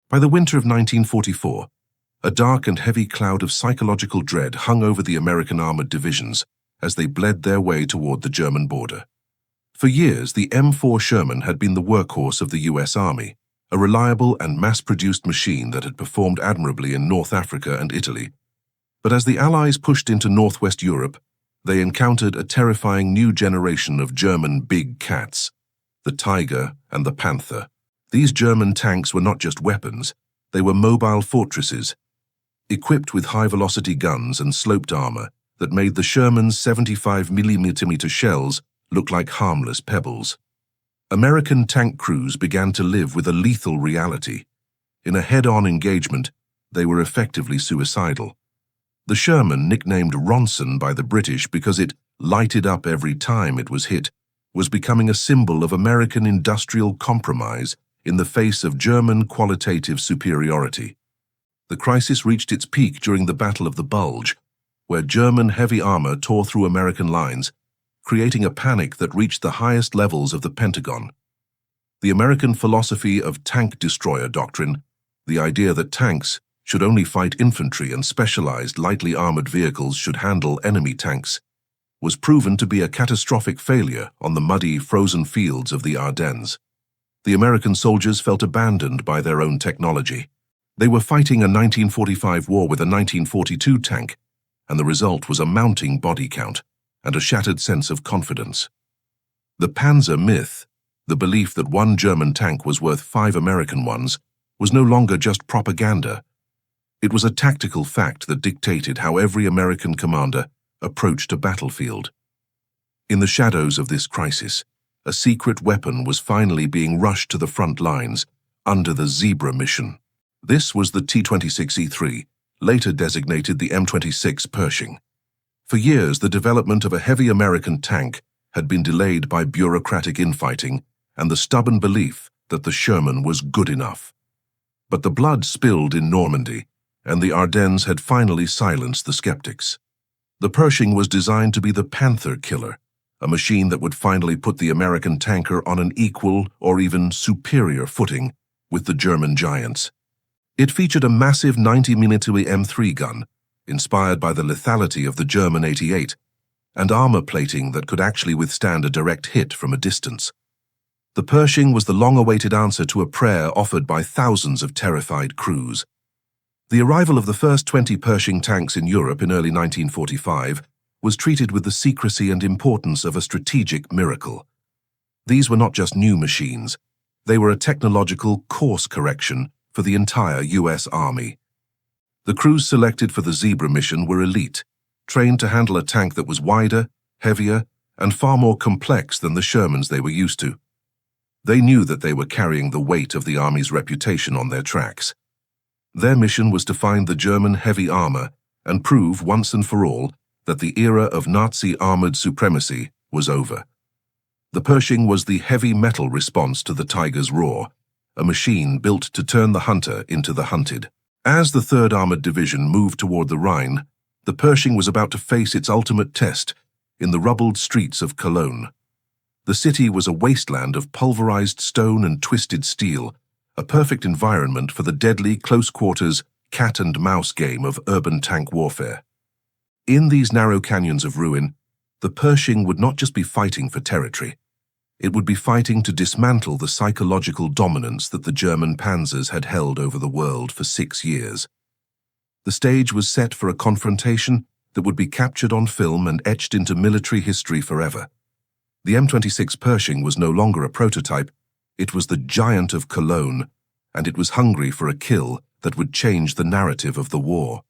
By the winter of 1944, a dark and heavy cloud of psychological dread hung over the American armored divisions as they bled their way toward the German border. For years, the M4 Sherman had been the workhorse of the US Army, a reliable and mass-produced machine that had performed admirably in North Africa and Italy. But as the Allies pushed into Northwest Europe, they encountered a terrifying new generation of German big cats, the Tiger and the Panther. These German tanks were not just weapons, they were mobile fortresses, equipped with high-velocity guns and sloped armor that made the Sherman's 75mm shells look like harmless pebbles. American tank crews began to live with a lethal reality. In a head-on engagement, they were effectively suicidal. The Sherman, nicknamed Ronson by the British because it lighted up every time it was hit, was becoming a symbol of American industrial compromise in the face of German qualitative superiority. The crisis reached its peak during the Battle of the Bulge, where German heavy armor tore through American lines, creating a panic that reached the highest levels of the Pentagon. The American philosophy of tank destroyer doctrine, the idea that tanks should only fight infantry and specialized lightly armored vehicles should handle enemy tanks, was proven to be a catastrophic failure on the muddy, frozen fields of the Ardennes. The American soldiers felt abandoned by their own technology. They were fighting a 1945 war with a 1942 tank, and the result was a mounting body count and a shattered sense of confidence. The Panzer myth, the belief that one German tank was worth 5 American ones, was no longer just propaganda. It was a tactical fact that dictated how every American commander approached a battlefield. In the shadows of this crisis, a secret weapon was finally being rushed to the front lines under the Zebra mission. This was the T-26E3, later designated the M26 Pershing. For years, the development of a heavy American tank had been delayed by bureaucratic infighting and the stubborn belief that the Sherman was good enough. But the blood spilled in Normandy, and the Ardennes had finally silenced the skeptics. The Pershing was designed to be the Panther killer, a machine that would finally put the American tanker on an equal or even superior footing with the German giants. It featured a massive 90mm M3 gun, inspired by the lethality of the German 88, and armor plating that could actually withstand a direct hit from a distance. The Pershing was the long-awaited answer to a prayer offered by thousands of terrified crews. The arrival of the first 20 Pershing tanks in Europe in early 1945 was treated with the secrecy and importance of a strategic miracle. These were not just new machines, they were a technological course correction for the entire US Army. The crews selected for the Zebra mission were elite, trained to handle a tank that was wider, heavier, and far more complex than the Shermans they were used to. They knew that they were carrying the weight of the Army's reputation on their tracks. Their mission was to find the German heavy armor and prove once and for all that the era of Nazi armored supremacy was over. The Pershing was the heavy metal response to the Tiger's roar, a machine built to turn the hunter into the hunted. As the 3rd Armored Division moved toward the Rhine, the Pershing was about to face its ultimate test in the rubbled streets of Cologne. The city was a wasteland of pulverized stone and twisted steel, a perfect environment for the deadly close-quarters cat-and-mouse game of urban tank warfare. In these narrow canyons of ruin, the Pershing would not just be fighting for territory. It would be fighting to dismantle the psychological dominance that the German panzers had held over the world for 6 years. The stage was set for a confrontation that would be captured on film and etched into military history forever. The M26 Pershing was no longer a prototype, it was the giant of Cologne, and it was hungry for a kill that would change the narrative of the war.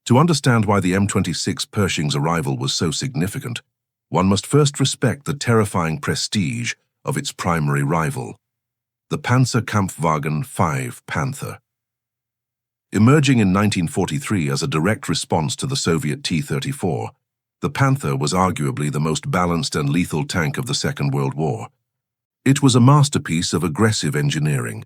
To understand why the M26 Pershing's arrival was so significant, one must first respect the terrifying prestige of its primary rival, the Panzerkampfwagen 5 Panther. Emerging in 1943 as a direct response to the Soviet T-34, the Panther was arguably the most balanced and lethal tank of the Second World War. It was a masterpiece of aggressive engineering,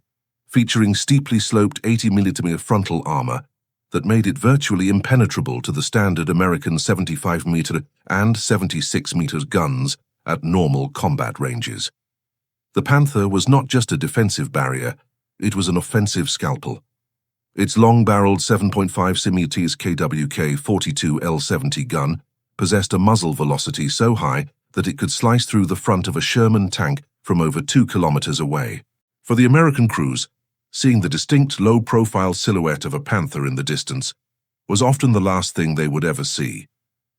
featuring steeply sloped 80mm frontal armor that made it virtually impenetrable to the standard American 75mm and 76mm guns at normal combat ranges. The Panther was not just a defensive barrier, It was an offensive scalpel. Its long-barreled 7.5 cm KWK 42L70 gun possessed a muzzle velocity so high that it could slice through the front of a Sherman tank from over 2 kilometers away. For the American crews, seeing the distinct low-profile silhouette of a Panther in the distance was often the last thing they would ever see.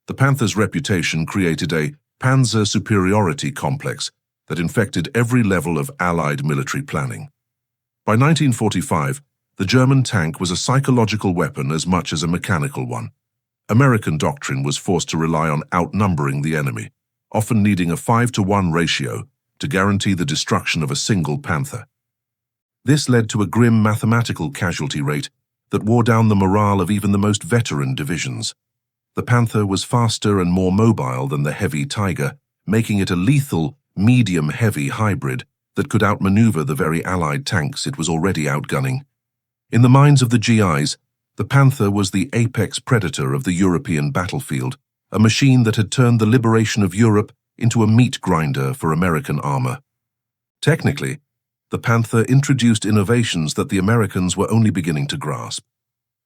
The Panther's reputation created a panzer superiority complex that infected every level of Allied military planning. By 1945, the German tank was a psychological weapon as much as a mechanical one. American doctrine was forced to rely on outnumbering the enemy, often needing a 5-to-1 ratio to guarantee the destruction of a single Panther. This led to a grim mathematical casualty rate that wore down the morale of even the most veteran divisions. The Panther was faster and more mobile than the heavy Tiger, making it a lethal, medium-heavy hybrid that could outmaneuver the very Allied tanks it was already outgunning. In the minds of the GIs, the Panther was the apex predator of the European battlefield, a machine that had turned the liberation of Europe into a meat grinder for American armor. Technically, the Panther introduced innovations that the Americans were only beginning to grasp.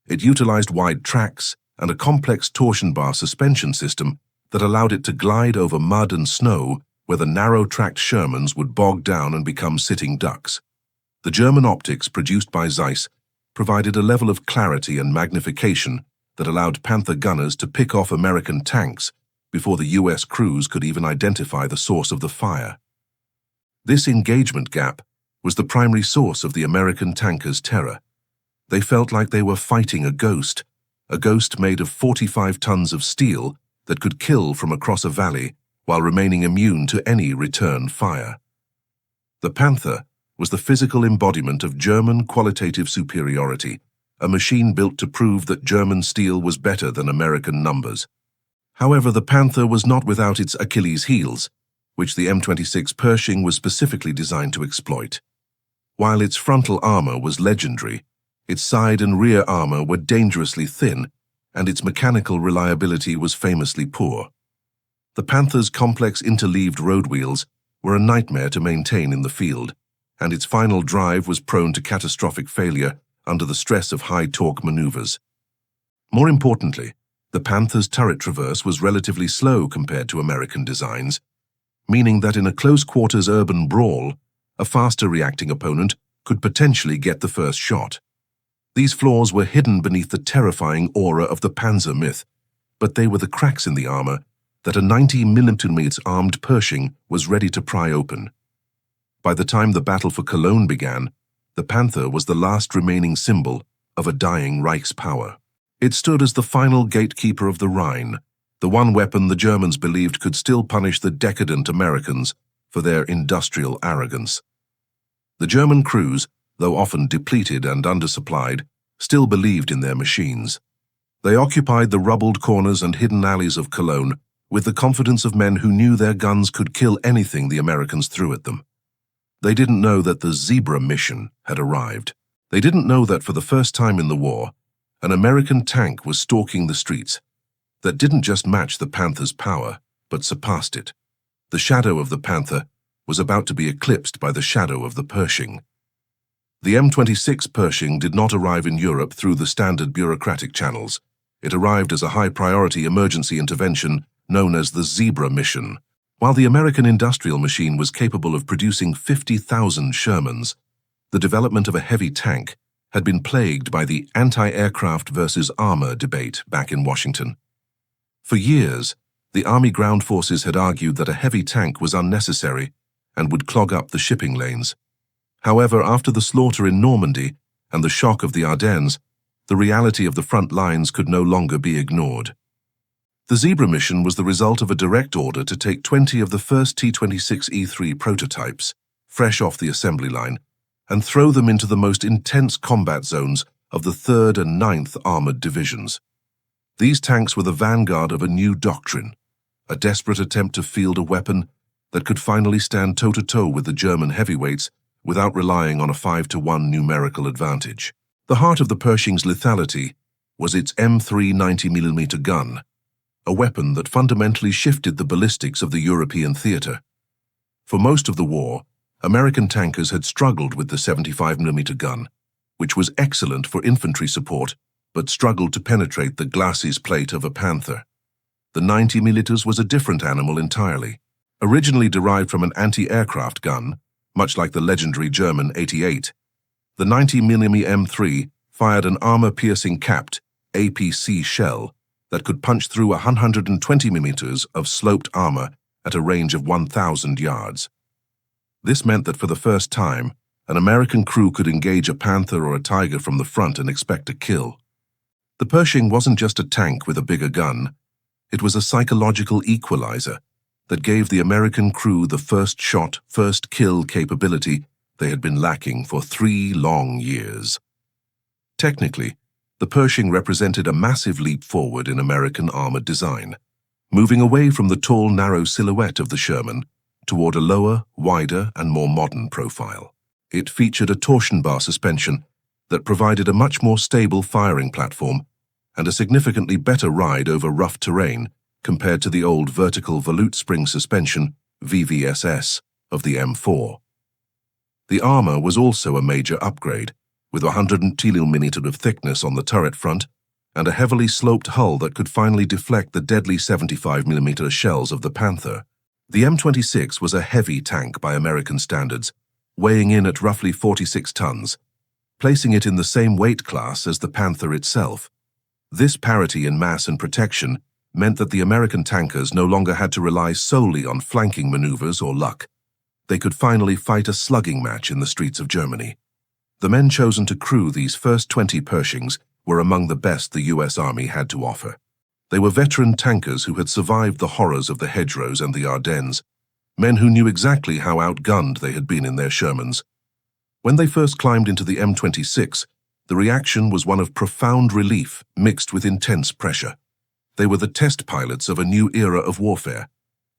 It utilized wide tracks and a complex torsion bar suspension system that allowed it to glide over mud and snow where the narrow-tracked Shermans would bog down and become sitting ducks. The German optics produced by Zeiss provided a level of clarity and magnification that allowed Panther gunners to pick off American tanks before the US crews could even identify the source of the fire. This engagement gap was the primary source of the American tankers' terror. They felt like they were fighting a ghost made of 45 tons of steel that could kill from across a valley while remaining immune to any return fire. The Panther was the physical embodiment of German qualitative superiority, a machine built to prove that German steel was better than American numbers. However, the Panther was not without its Achilles heels, which the M26 Pershing was specifically designed to exploit. While its frontal armor was legendary, its side and rear armor were dangerously thin, and its mechanical reliability was famously poor. The Panther's complex interleaved road wheels were a nightmare to maintain in the field, and its final drive was prone to catastrophic failure under the stress of high-torque maneuvers. More importantly, the Panther's turret traverse was relatively slow compared to American designs, meaning that in a close-quarters urban brawl, a faster-reacting opponent could potentially get the first shot. These flaws were hidden beneath the terrifying aura of the Panzer myth, but they were the cracks in the armor that a 90mm armed Pershing was ready to pry open. By the time the battle for Cologne began, the Panther was the last remaining symbol of a dying Reichspower. It stood as the final gatekeeper of the Rhine, the one weapon the Germans believed could still punish the decadent Americans for their industrial arrogance. The German crews, though often depleted and undersupplied, still believed in their machines. They occupied the rubbled corners and hidden alleys of Cologne with the confidence of men who knew their guns could kill anything the Americans threw at them. They didn't know that the Zebra mission had arrived. They didn't know that for the first time in the war, an American tank was stalking the streets that didn't just match the Panther's power, but surpassed it. The shadow of the Panther was about to be eclipsed by the shadow of the Pershing. The M26 Pershing did not arrive in Europe through the standard bureaucratic channels. It arrived as a high-priority emergency intervention known as the Zebra mission. While the American industrial machine was capable of producing 50,000 Shermans, the development of a heavy tank had been plagued by the anti-aircraft versus armor debate back in Washington. For years, the Army ground forces had argued that a heavy tank was unnecessary and would clog up the shipping lanes. However, after the slaughter in Normandy and the shock of the Ardennes, the reality of the front lines could no longer be ignored. The Zebra mission was the result of a direct order to take 20 of the first T-26E3 prototypes, fresh off the assembly line, and throw them into the most intense combat zones of the 3rd and 9th Armored Divisions. These tanks were the vanguard of a new doctrine, a desperate attempt to field a weapon that could finally stand toe-to-toe with the German heavyweights without relying on a 5-to-1 numerical advantage. The heart of the Pershing's lethality was its M3 90mm gun, a weapon that fundamentally shifted the ballistics of the European theater. For most of the war, American tankers had struggled with the 75mm gun, which was excellent for infantry support, but struggled to penetrate the glacis plate of a Panther. The 90mm was a different animal entirely. Originally derived from an anti-aircraft gun, much like the legendary German 88, the 90mm M3 fired an armor-piercing capped APC shell that could punch through 120mm of sloped armor at a range of 1,000 yards. This meant that for the first time, an American crew could engage a Panther or a Tiger from the front and expect a kill. The Pershing wasn't just a tank with a bigger gun. It was a psychological equalizer that gave the American crew the first shot, first kill capability they had been lacking for 3 long years. Technically, the Pershing represented a massive leap forward in American armored design, moving away from the tall, narrow silhouette of the Sherman toward a lower, wider, and more modern profile. It featured a torsion bar suspension that provided a much more stable firing platform and a significantly better ride over rough terrain compared to the old vertical volute spring suspension, VVSS, of the M4. The armor was also a major upgrade, with 100mm of thickness on the turret front and a heavily sloped hull that could finally deflect the deadly 75mm shells of the Panther. The M26 was a heavy tank by American standards, weighing in at roughly 46 tons, placing it in the same weight class as the Panther itself. This parity in mass and protection meant that the American tankers no longer had to rely solely on flanking maneuvers or luck. They could finally fight a slugging match in the streets of Germany. The men chosen to crew these first 20 Pershings were among the best the US Army had to offer. They were veteran tankers who had survived the horrors of the hedgerows and the Ardennes, men who knew exactly how outgunned they had been in their Shermans. When they first climbed into the M26, the reaction was one of profound relief mixed with intense pressure. They were the test pilots of a new era of warfare.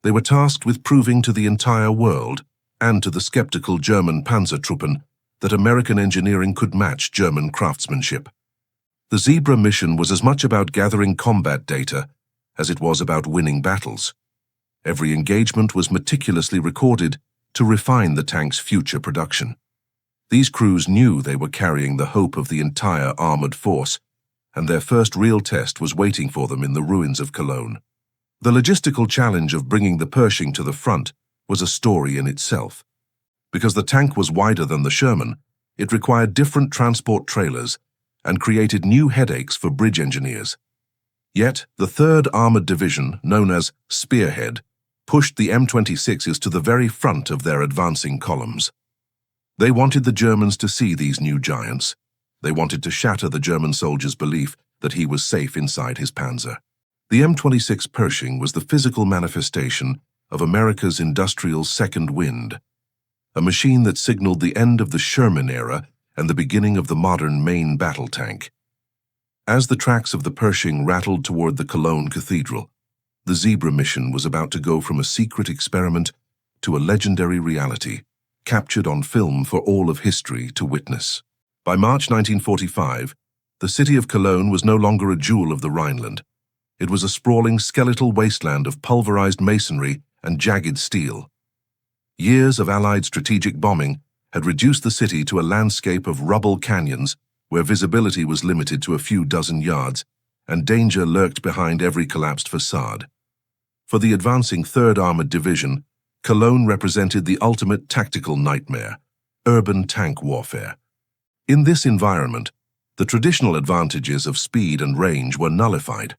They were tasked with proving to the entire world and to the skeptical German Panzertruppen that American engineering could match German craftsmanship. The Zebra mission was as much about gathering combat data as it was about winning battles. Every engagement was meticulously recorded to refine the tank's future production. These crews knew they were carrying the hope of the entire armored force, and their first real test was waiting for them in the ruins of Cologne. The logistical challenge of bringing the Pershing to the front was a story in itself. Because the tank was wider than the Sherman, it required different transport trailers and created new headaches for bridge engineers. Yet, the 3rd Armored Division, known as Spearhead, pushed the M26s to the very front of their advancing columns. They wanted the Germans to see these new giants. They wanted to shatter the German soldier's belief that he was safe inside his Panzer. The M26 Pershing was the physical manifestation of America's industrial second wind, a machine that signaled the end of the Sherman era and the beginning of the modern main battle tank. As the tracks of the Pershing rattled toward the Cologne Cathedral, the Zebra mission was about to go from a secret experiment to a legendary reality, captured on film for all of history to witness. By March 1945, the city of Cologne was no longer a jewel of the Rhineland. It was a sprawling skeletal wasteland of pulverized masonry and jagged steel. Years of Allied strategic bombing had reduced the city to a landscape of rubble canyons where visibility was limited to a few dozen yards and danger lurked behind every collapsed facade. For the advancing 3rd Armored Division, Cologne represented the ultimate tactical nightmare, urban tank warfare. In this environment, the traditional advantages of speed and range were nullified.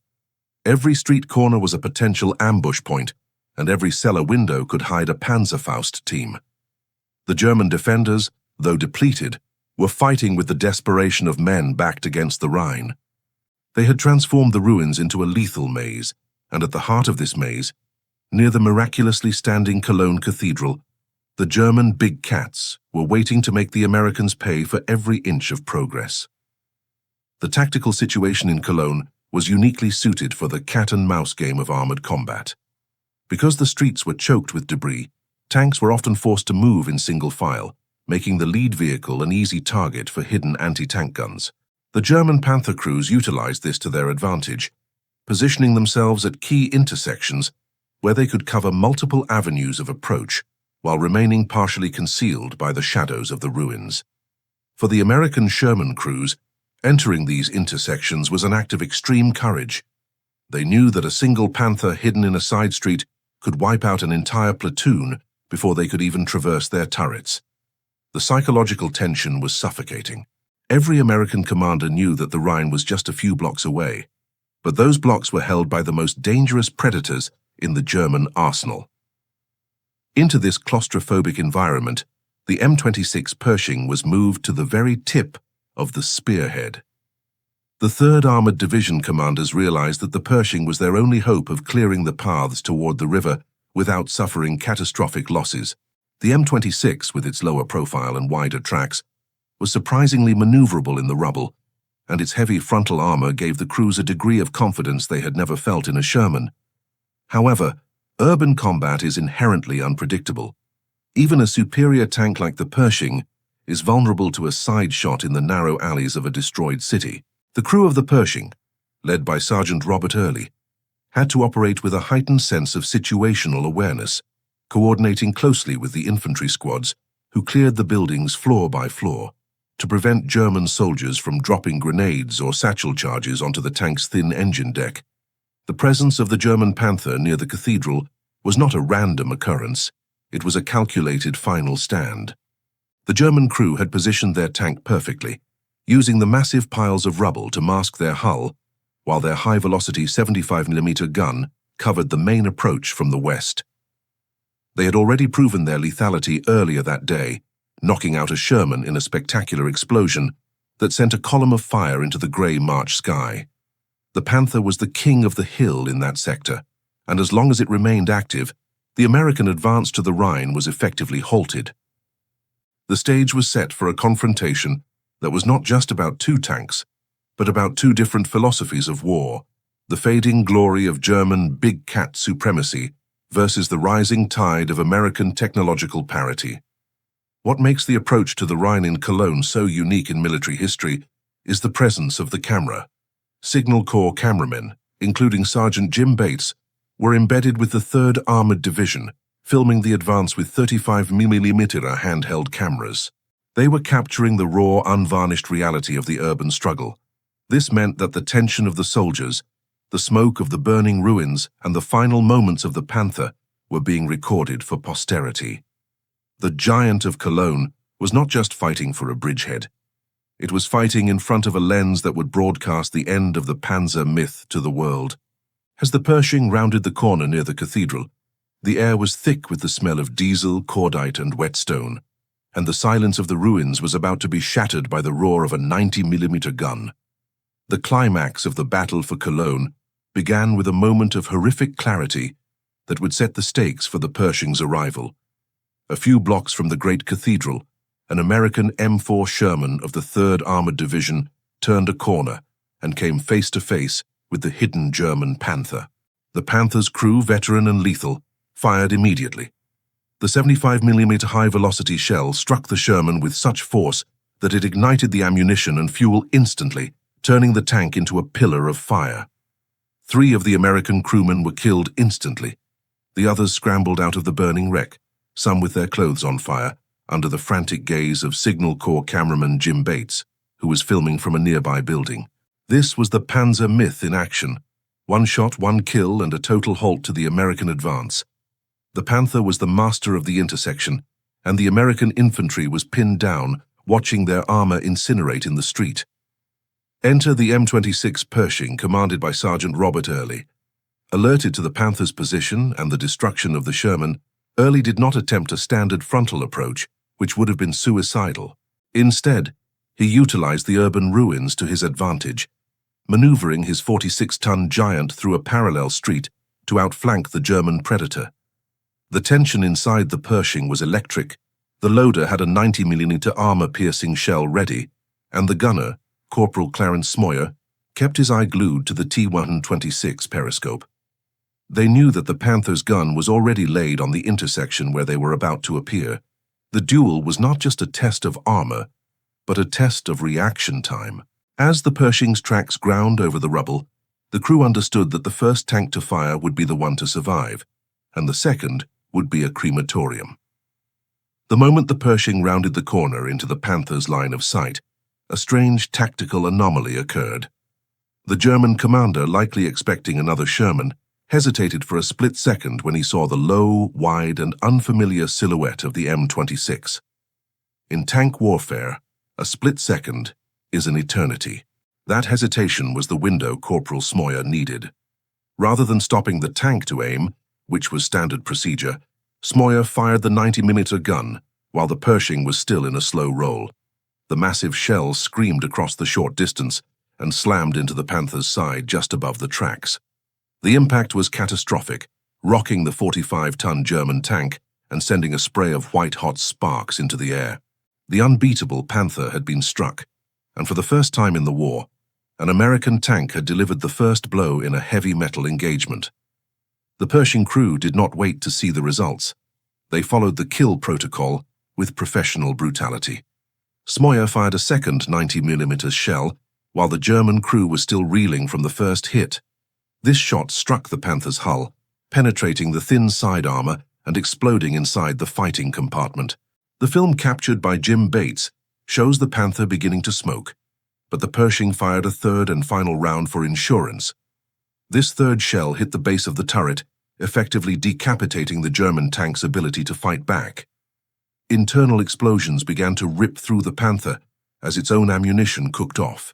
Every street corner was a potential ambush point, and every cellar window could hide a Panzerfaust team. The German defenders, though depleted, were fighting with the desperation of men backed against the Rhine. They had transformed the ruins into a lethal maze, and at the heart of this maze, near the miraculously standing Cologne Cathedral, the German big cats were waiting to make the Americans pay for every inch of progress. The tactical situation in Cologne was uniquely suited for the cat-and-mouse game of armored combat. Because the streets were choked with debris, tanks were often forced to move in single file, making the lead vehicle an easy target for hidden anti-tank guns. The German Panther crews utilized this to their advantage, positioning themselves at key intersections where they could cover multiple avenues of approach, while remaining partially concealed by the shadows of the ruins. For the American Sherman crews, entering these intersections was an act of extreme courage. They knew that a single Panther hidden in a side street could wipe out an entire platoon before they could even traverse their turrets. The psychological tension was suffocating. Every American commander knew that the Rhine was just a few blocks away, but those blocks were held by the most dangerous predators in the German arsenal. Into this claustrophobic environment, the M26 Pershing was moved to the very tip of the spearhead. The 3rd Armored Division commanders realized that the Pershing was their only hope of clearing the paths toward the river without suffering catastrophic losses. The M26, with its lower profile and wider tracks, was surprisingly maneuverable in the rubble, and its heavy frontal armor gave the crews a degree of confidence they had never felt in a Sherman. However, urban combat is inherently unpredictable. Even a superior tank like the Pershing is vulnerable to a side shot in the narrow alleys of a destroyed city. The crew of the Pershing, led by Sergeant Robert Early, had to operate with a heightened sense of situational awareness, coordinating closely with the infantry squads who cleared the buildings floor by floor to prevent German soldiers from dropping grenades or satchel charges onto the tank's thin engine deck. The presence of the German Panther near the cathedral was not a random occurrence, it was a calculated final stand. The German crew had positioned their tank perfectly, using the massive piles of rubble to mask their hull, while their high-velocity 75mm gun covered the main approach from the west. They had already proven their lethality earlier that day, knocking out a Sherman in a spectacular explosion that sent a column of fire into the grey March sky. The Panther was the king of the hill in that sector, and as long as it remained active, the American advance to the Rhine was effectively halted. The stage was set for a confrontation that was not just about 2 tanks, but about 2 different philosophies of war, the fading glory of German big cat supremacy versus the rising tide of American technological parity. What makes the approach to the Rhine in Cologne so unique in military history is the presence of the camera. Signal Corps cameramen, including Sergeant Jim Bates, were embedded with the 3rd Armored Division, filming the advance with 35mm handheld cameras. They were capturing the raw, unvarnished reality of the urban struggle. This meant that the tension of the soldiers, the smoke of the burning ruins, and the final moments of the Panther were being recorded for posterity. The giant of Cologne was not just fighting for a bridgehead. It was fighting in front of a lens that would broadcast the end of the Panzer myth to the world. As the Pershing rounded the corner near the cathedral, the air was thick with the smell of diesel, cordite, and whetstone, and the silence of the ruins was about to be shattered by the roar of a 90mm gun. The climax of the battle for Cologne began with a moment of horrific clarity that would set the stakes for the Pershing's arrival. A few blocks from the great cathedral, an American M4 Sherman of the 3rd Armored Division turned a corner and came face to face with the hidden German Panther. The Panther's crew, veteran and lethal, fired immediately. The 75mm high-velocity shell struck the Sherman with such force that it ignited the ammunition and fuel instantly, turning the tank into a pillar of fire. 3 of the American crewmen were killed instantly. The others scrambled out of the burning wreck, some with their clothes on fire, under the frantic gaze of Signal Corps cameraman Jim Bates, who was filming from a nearby building. This was the Panzer myth in action. 1 shot, 1 kill, and a total halt to the American advance. The Panther was the master of the intersection, and the American infantry was pinned down, watching their armor incinerate in the street. Enter the M26 Pershing, commanded by Sergeant Robert Early. Alerted to the Panther's position and the destruction of the Sherman, Early did not attempt a standard frontal approach, which would have been suicidal. Instead, he utilized the urban ruins to his advantage, maneuvering his 46-ton giant through a parallel street to outflank the German Predator. The tension inside the Pershing was electric. The loader had a 90mm armor-piercing shell ready, and the gunner, Corporal Clarence Smoyer, kept his eye glued to the T-126 periscope. They knew that the Panther's gun was already laid on the intersection where they were about to appear. The duel was not just a test of armor, but a test of reaction time. As the Pershing's tracks ground over the rubble, the crew understood that the first tank to fire would be the one to survive, and the second would be a crematorium. The moment the Pershing rounded the corner into the Panther's line of sight, a strange tactical anomaly occurred. The German commander, likely expecting another Sherman, hesitated for a split second when he saw the low, wide, and unfamiliar silhouette of the M26. In tank warfare, a split second is an eternity. That hesitation was the window Corporal Smoyer needed. Rather than stopping the tank to aim, which was standard procedure, Smoyer fired the 90mm gun while the Pershing was still in a slow roll. The massive shell screamed across the short distance and slammed into the Panther's side just above the tracks. The impact was catastrophic, rocking the 45-ton German tank and sending a spray of white-hot sparks into the air. The unbeatable Panther had been struck, and for the first time in the war, an American tank had delivered the first blow in a heavy metal engagement. The Pershing crew did not wait to see the results. They followed the kill protocol with professional brutality. Smoyer fired a second 90mm shell while the German crew was still reeling from the first hit. This shot struck the Panther's hull, penetrating the thin side armor and exploding inside the fighting compartment. The film captured by Jim Bates shows the Panther beginning to smoke, but the Pershing fired a third and final round for insurance. This third shell hit the base of the turret, effectively decapitating the German tank's ability to fight back. Internal explosions began to rip through the Panther as its own ammunition cooked off.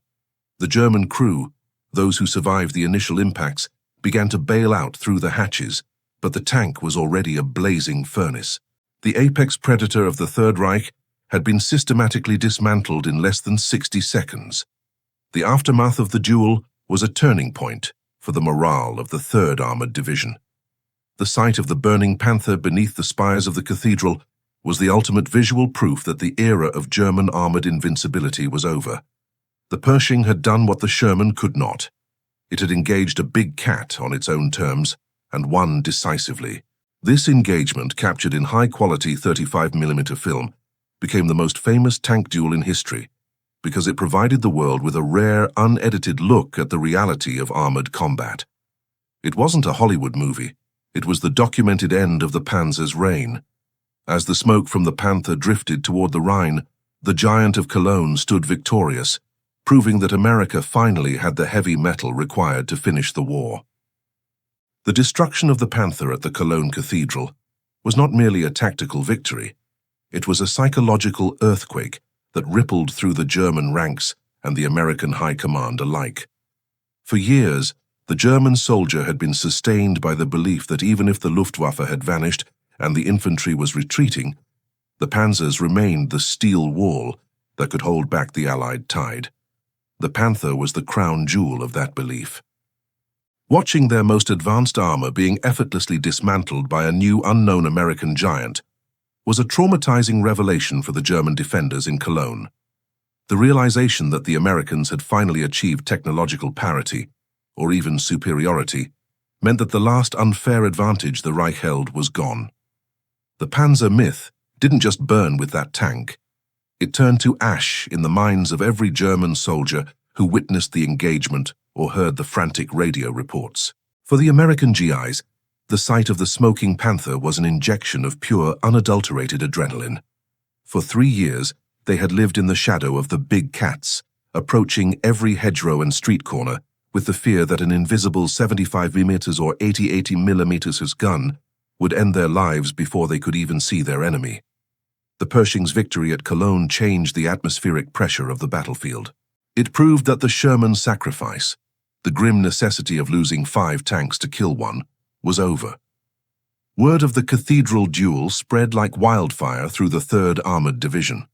The German crew, those who survived the initial impacts, began to bail out through the hatches, but the tank was already a blazing furnace. The apex predator of the Third Reich had been systematically dismantled in less than 60 seconds. The aftermath of the duel was a turning point for the morale of the 3rd Armored Division. The sight of the burning Panther beneath the spires of the cathedral was the ultimate visual proof that the era of German armored invincibility was over. The Pershing had done what the Sherman could not. It had engaged a big cat on its own terms and won decisively. This engagement, captured in high-quality 35mm film, became the most famous tank duel in history because it provided the world with a rare, unedited look at the reality of armored combat. It wasn't a Hollywood movie. It was the documented end of the Panzer's reign. As the smoke from the Panther drifted toward the Rhine, the giant of Cologne stood victorious, proving that America finally had the heavy metal required to finish the war. The destruction of the Panther at the Cologne Cathedral was not merely a tactical victory. It was a psychological earthquake that rippled through the German ranks and the American high command alike. For years, the German soldier had been sustained by the belief that even if the Luftwaffe had vanished and the infantry was retreating, the Panzers remained the steel wall that could hold back the Allied tide. The Panther was the crown jewel of that belief. Watching their most advanced armor being effortlessly dismantled by a new unknown American giant was a traumatizing revelation for the German defenders in Cologne. The realization that the Americans had finally achieved technological parity, or even superiority, meant that the last unfair advantage the Reich held was gone. The Panzer myth didn't just burn with that tank. It turned to ash in the minds of every German soldier who witnessed the engagement or heard the frantic radio reports. For the American GIs, the sight of the smoking Panther was an injection of pure, unadulterated adrenaline. For 3 years, they had lived in the shadow of the big cats, approaching every hedgerow and street corner with the fear that an invisible 75mm or 80mm gun would end their lives before they could even see their enemy. The Pershing's victory at Cologne changed the atmospheric pressure of the battlefield. It proved that the Sherman sacrifice, the grim necessity of losing 5 tanks to kill one, was over. Word of the cathedral duel spread like wildfire through the 3rd Armored Division.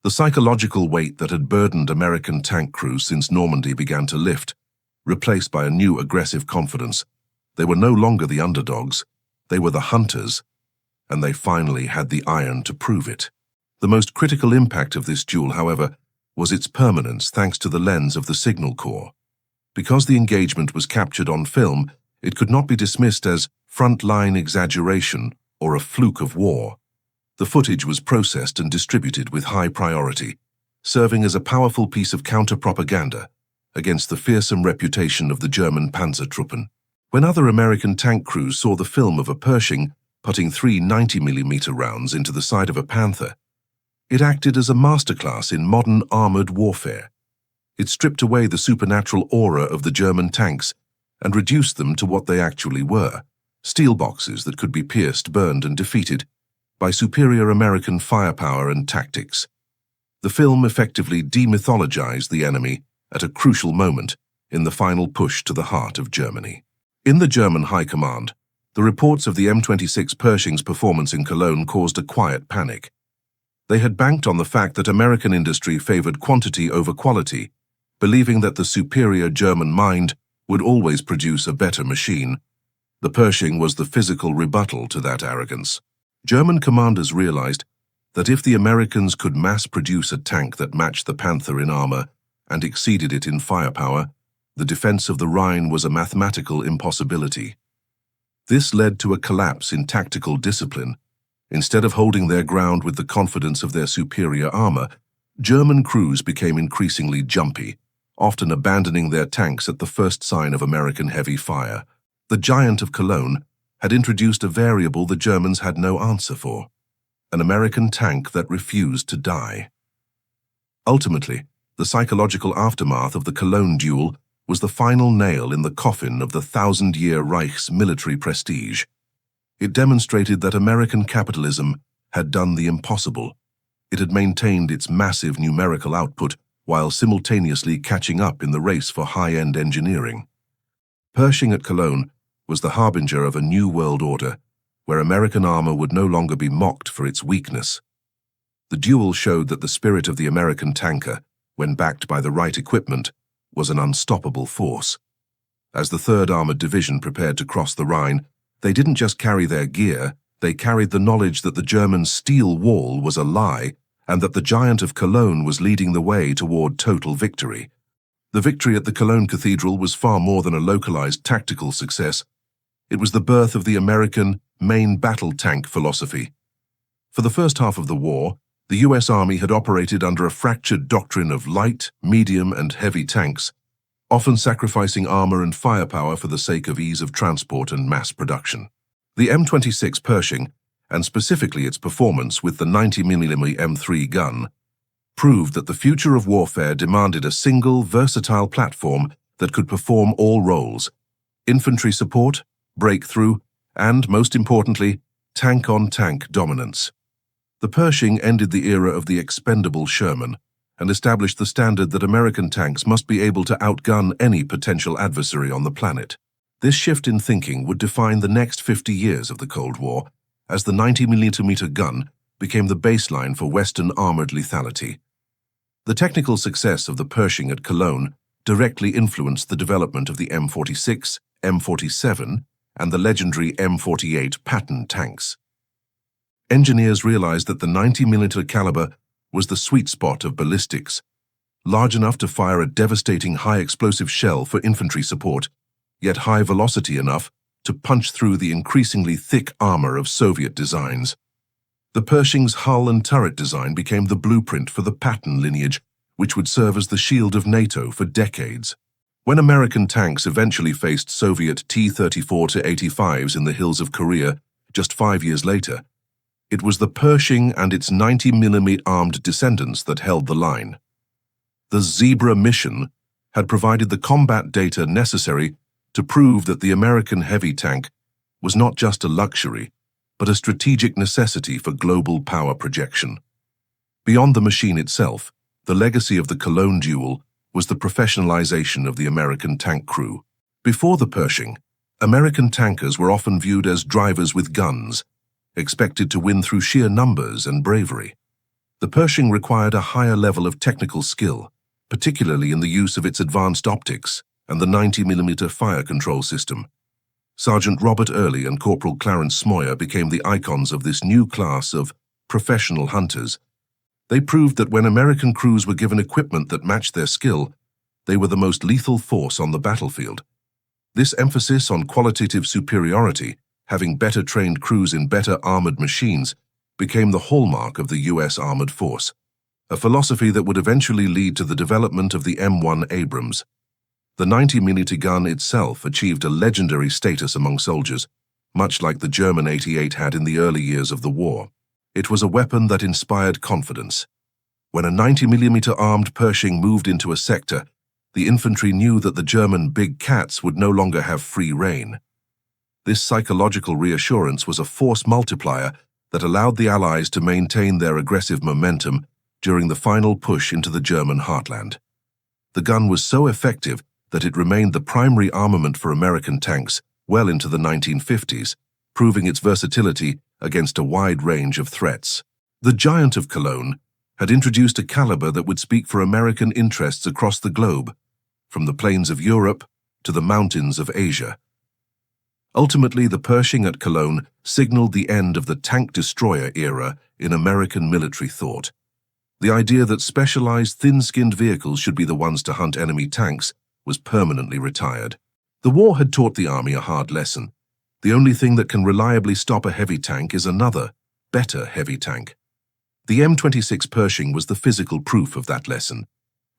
The psychological weight that had burdened American tank crews since Normandy began to lift, replaced by a new aggressive confidence. They were no longer the underdogs, they were the hunters, and they finally had the iron to prove it. The most critical impact of this duel, however, was its permanence thanks to the lens of the Signal Corps. Because the engagement was captured on film, it could not be dismissed as front-line exaggeration or a fluke of war. The footage was processed and distributed with high priority, serving as a powerful piece of counter-propaganda against the fearsome reputation of the German Panzertruppen. When other American tank crews saw the film of a Pershing, putting three 90mm rounds into the side of a Panther. It acted as a masterclass in modern armored warfare. It stripped away the supernatural aura of the German tanks and reduced them to what they actually were, steel boxes that could be pierced, burned, and defeated by superior American firepower and tactics. The film effectively demythologized the enemy at a crucial moment in the final push to the heart of Germany. In the German High Command, the reports of the M26 Pershing's performance in Cologne caused a quiet panic. They had banked on the fact that American industry favored quantity over quality, believing that the superior German mind would always produce a better machine. The Pershing was the physical rebuttal to that arrogance. German commanders realized that if the Americans could mass-produce a tank that matched the Panther in armor and exceeded it in firepower, the defense of the Rhine was a mathematical impossibility. This led to a collapse in tactical discipline. Instead of holding their ground with the confidence of their superior armor, German crews became increasingly jumpy, often abandoning their tanks at the first sign of American heavy fire. The giant of Cologne had introduced a variable the Germans had no answer for: an American tank that refused to die. Ultimately, the psychological aftermath of the Cologne duel was the final nail in the coffin of the 1,000-year Reich's military prestige. It demonstrated that American capitalism had done the impossible. It had maintained its massive numerical output while simultaneously catching up in the race for high-end engineering. Pershing at Cologne was the harbinger of a new world order, where American armor would no longer be mocked for its weakness. The duel showed that the spirit of the American tanker, when backed by the right equipment, was an unstoppable force. As the 3rd Armored Division prepared to cross the Rhine, they didn't just carry their gear, they carried the knowledge that the German steel wall was a lie and that the giant of Cologne was leading the way toward total victory. The victory at the Cologne Cathedral was far more than a localized tactical success. It was the birth of the American main battle tank philosophy. For the first half of the war, the U.S. Army had operated under a fractured doctrine of light, medium, and heavy tanks, often sacrificing armor and firepower for the sake of ease of transport and mass production. The M26 Pershing, and specifically its performance with the 90mm M3 gun, proved that the future of warfare demanded a single, versatile platform that could perform all roles: infantry support, breakthrough, and, most importantly, tank-on-tank dominance. The Pershing ended the era of the expendable Sherman and established the standard that American tanks must be able to outgun any potential adversary on the planet. This shift in thinking would define the next 50 years of the Cold War, as the 90mm gun became the baseline for Western armored lethality. The technical success of the Pershing at Cologne directly influenced the development of the M46, M47, and the legendary M48 Patton tanks. Engineers realized that the 90mm caliber was the sweet spot of ballistics, large enough to fire a devastating high-explosive shell for infantry support, yet high velocity enough to punch through the increasingly thick armor of Soviet designs. The Pershing's hull and turret design became the blueprint for the Patton lineage, which would serve as the shield of NATO for decades. When American tanks eventually faced Soviet T-34-85s in the hills of Korea just 5 years later, it was the Pershing and its 90mm armed descendants that held the line. The Zebra mission had provided the combat data necessary to prove that the American heavy tank was not just a luxury, but a strategic necessity for global power projection. Beyond the machine itself, the legacy of the Cologne duel was the professionalization of the American tank crew. Before the Pershing, American tankers were often viewed as drivers with guns, expected to win through sheer numbers and bravery. The Pershing required a higher level of technical skill, particularly in the use of its advanced optics and the 90mm fire control system. Sergeant Robert Early and Corporal Clarence Smoyer became the icons of this new class of professional hunters. They proved that when American crews were given equipment that matched their skill, they were the most lethal force on the battlefield. This emphasis on qualitative superiority, having better trained crews in better armored machines, became the hallmark of the U.S. Armored Force, a philosophy that would eventually lead to the development of the M1 Abrams. The 90mm gun itself achieved a legendary status among soldiers, much like the German 88 had in the early years of the war. It was a weapon that inspired confidence. When a 90mm armed Pershing moved into a sector, the infantry knew that the German big cats would no longer have free rein. This psychological reassurance was a force multiplier that allowed the Allies to maintain their aggressive momentum during the final push into the German heartland. The gun was so effective that it remained the primary armament for American tanks well into the 1950s, proving its versatility against a wide range of threats. The Giant of Cologne had introduced a caliber that would speak for American interests across the globe, from the plains of Europe to the mountains of Asia. Ultimately, the Pershing at Cologne signaled the end of the tank-destroyer era in American military thought. The idea that specialized, thin-skinned vehicles should be the ones to hunt enemy tanks was permanently retired. The war had taught the Army a hard lesson. The only thing that can reliably stop a heavy tank is another, better heavy tank. The M26 Pershing was the physical proof of that lesson.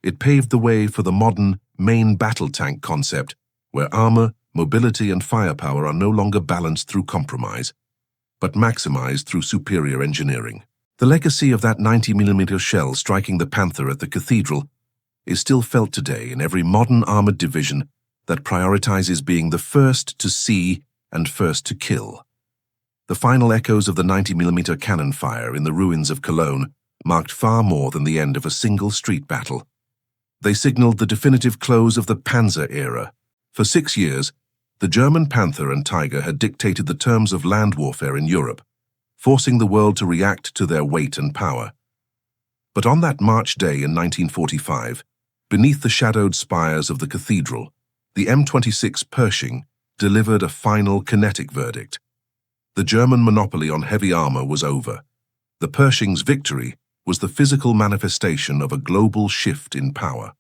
It paved the way for the modern main battle tank concept, where armor, mobility, and firepower are no longer balanced through compromise, but maximized through superior engineering. The legacy of that 90mm shell striking the Panther at the Cathedral is still felt today in every modern armored division that prioritizes being the first to see and first to kill. The final echoes of the 90mm cannon fire in the ruins of Cologne marked far more than the end of a single street battle. They signaled the definitive close of the Panzer era. For 6 years, the German Panther and Tiger had dictated the terms of land warfare in Europe, forcing the world to react to their weight and power. But on that March day in 1945, beneath the shadowed spires of the cathedral, the M26 Pershing delivered a final kinetic verdict. The German monopoly on heavy armor was over. The Pershing's victory was the physical manifestation of a global shift in power.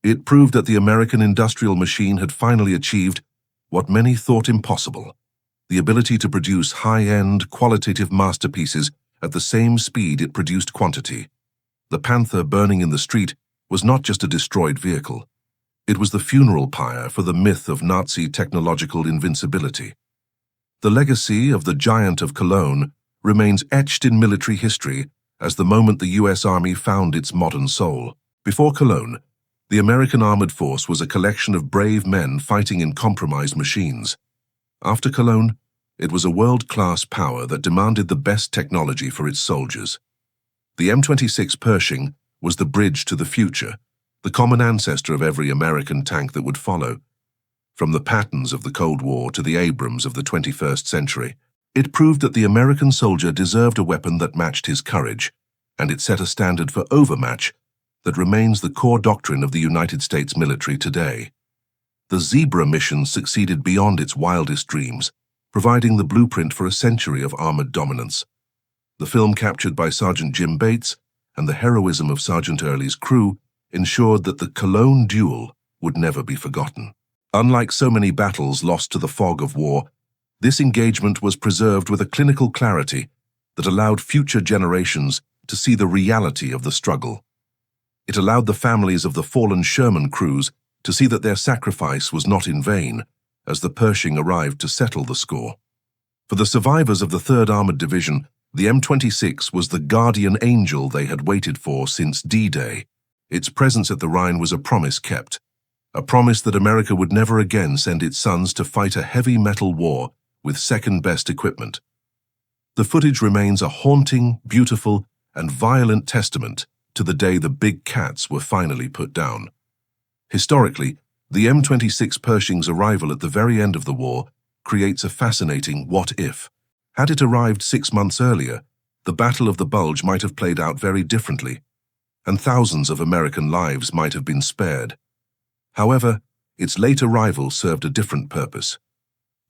It proved that the American industrial machine had finally achieved what many thought impossible: the ability to produce high-end, qualitative masterpieces at the same speed it produced quantity. The Panther burning in the street was not just a destroyed vehicle. It was the funeral pyre for the myth of Nazi technological invincibility. The legacy of the Giant of Cologne remains etched in military history as the moment the U.S. Army found its modern soul. Before Cologne, the American armored force was a collection of brave men fighting in compromised machines. After Cologne, it was a world-class power that demanded the best technology for its soldiers. The M26 Pershing was the bridge to the future, the common ancestor of every American tank that would follow. From the Pattons of the Cold War to the Abrams of the 21st century, it proved that the American soldier deserved a weapon that matched his courage, and it set a standard for overmatch that remains the core doctrine of the United States military today. The Zebra mission succeeded beyond its wildest dreams, providing the blueprint for a century of armored dominance. The film captured by Sergeant Jim Bates and the heroism of Sergeant Early's crew ensured that the Cologne Duel would never be forgotten. Unlike so many battles lost to the fog of war, this engagement was preserved with a clinical clarity that allowed future generations to see the reality of the struggle. It allowed the families of the fallen Sherman crews to see that their sacrifice was not in vain as the Pershing arrived to settle the score. For the survivors of the 3rd Armored Division, the M26 was the guardian angel they had waited for since D-Day. Its presence at the Rhine was a promise kept, a promise that America would never again send its sons to fight a heavy metal war with second-best equipment. The footage remains a haunting, beautiful, and violent testament to the day the big cats were finally put down. Historically, the M26 Pershing's arrival at the very end of the war creates a fascinating what-if. Had it arrived 6 months earlier, the Battle of the Bulge might have played out very differently, and thousands of American lives might have been spared. However, its late arrival served a different purpose.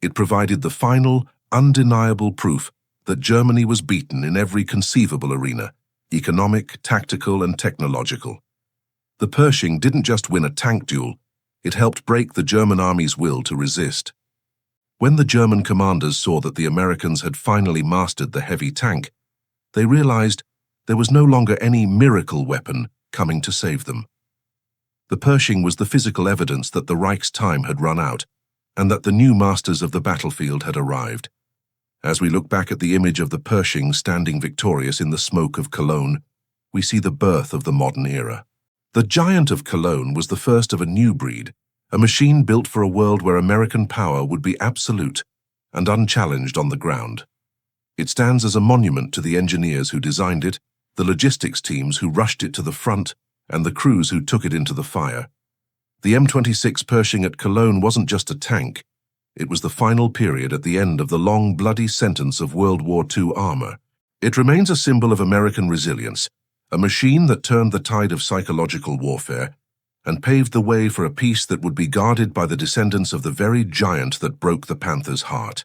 It provided the final, undeniable proof that Germany was beaten in every conceivable arena: economic, tactical, and technological. The Pershing didn't just win a tank duel, it helped break the German army's will to resist. When the German commanders saw that the Americans had finally mastered the heavy tank, they realized there was no longer any miracle weapon coming to save them. The Pershing was the physical evidence that the Reich's time had run out, and that the new masters of the battlefield had arrived. As we look back at the image of the Pershing standing victorious in the smoke of Cologne, we see the birth of the modern era. The Giant of Cologne was the first of a new breed, a machine built for a world where American power would be absolute and unchallenged on the ground. It stands as a monument to the engineers who designed it, the logistics teams who rushed it to the front, and the crews who took it into the fire. The M26 Pershing at Cologne wasn't just a tank. It was the final period at the end of the long, bloody sentence of World War II armor. It remains a symbol of American resilience, a machine that turned the tide of psychological warfare and paved the way for a peace that would be guarded by the descendants of the very giant that broke the Panther's heart.